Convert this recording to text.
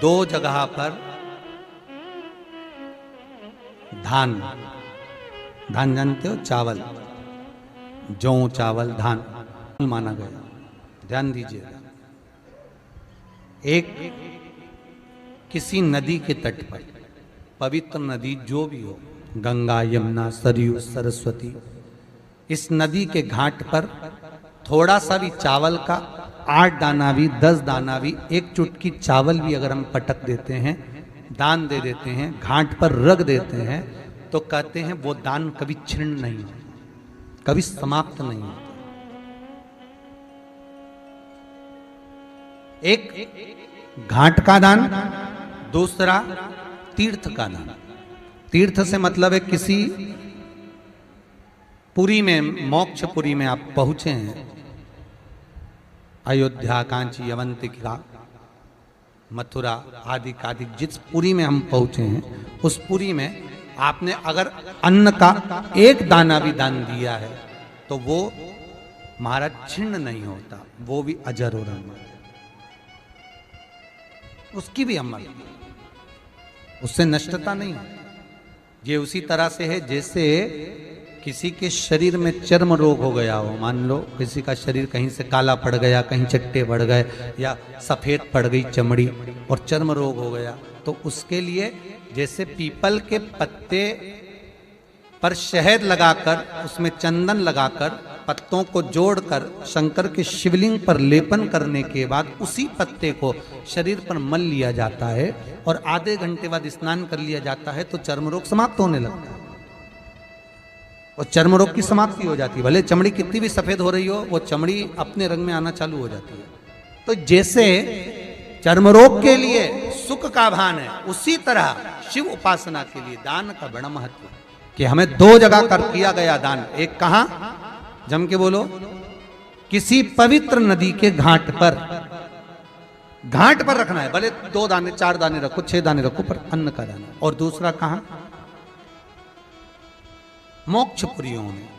दो जगह पर धान, धान जानते हो, चावल, जौ चावल धान माना गया। ध्यान दीजिएगा, एक किसी नदी के तट पर, पवित्र नदी जो भी हो, गंगा, यमुना, सरयू, सरस्वती, इस नदी के घाट पर थोड़ा सा भी चावल का 8 दाना भी, 10 दाना भी, एक चुटकी चावल भी अगर हम पटक देते हैं, दान दे देते हैं, घाट पर रख देते हैं, तो कहते हैं वो दान कभी छिन्न नहीं होता, कभी समाप्त नहीं होता। एक घाट का दान, दूसरा तीर्थ का दान। तीर्थ से मतलब है किसी पुरी में, मोक्षपुरी में आप पहुंचे हैं, अयोध्या, कांची, अवंतिका, मथुरा आदि कादि, जिस पुरी में हम पहुंचे हैं, उस पुरी में आपने अगर अन्न का एक दाना भी दान दिया है तो वो महाराज छिन्न नहीं होता, वो भी अजर और अमर, उसकी भी अमर, उससे नष्टता नहीं होती। ये उसी तरह से है जैसे किसी के शरीर में चर्म रोग हो गया हो, मान लो किसी का शरीर कहीं से काला पड़ गया, कहीं चट्टे पड़ गए, या सफेद पड़ गई चमड़ी और चर्म रोग हो गया, तो उसके लिए जैसे पीपल के पत्ते पर शहद लगाकर, उसमें चंदन लगाकर, पत्तों को जोड़कर शंकर के शिवलिंग पर लेपन करने के बाद उसी पत्ते को शरीर पर मल लिया जाता है और आधे घंटे बाद स्नान कर लिया जाता है, तो चर्म रोग समाप्त होने लगता है और चर्म रोग की समाप्ति हो जाती है। भले चमड़ी कितनी भी सफेद हो रही हो, वो चमड़ी अपने रंग में आना चालू हो जाती है। तो जैसे चर्म रोग के लिए सुख का भान है, उसी तरह शिव उपासना के लिए दान का बड़ा महत्व है कि हमें 2 जगह कर किया गया दान। एक कहां, जम के बोलो, किसी पवित्र नदी के घाट पर, घाट पर रखना है, भले 2 दाने 4 दाने रखो, 6 दाने रखो, पर अन्न का दाना। और दूसरा कहां, मोक्षपुरियों में,